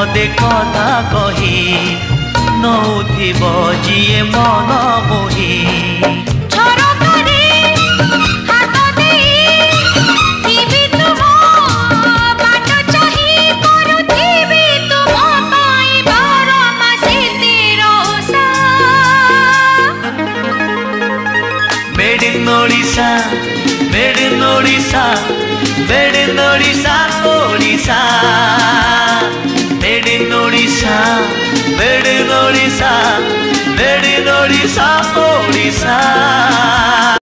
पदे कथा कही नौथिब जिए मन मोही Odisha made in Odisha made in Odisha Odisha made in Odisha made in Odisha made in Odisha Odisha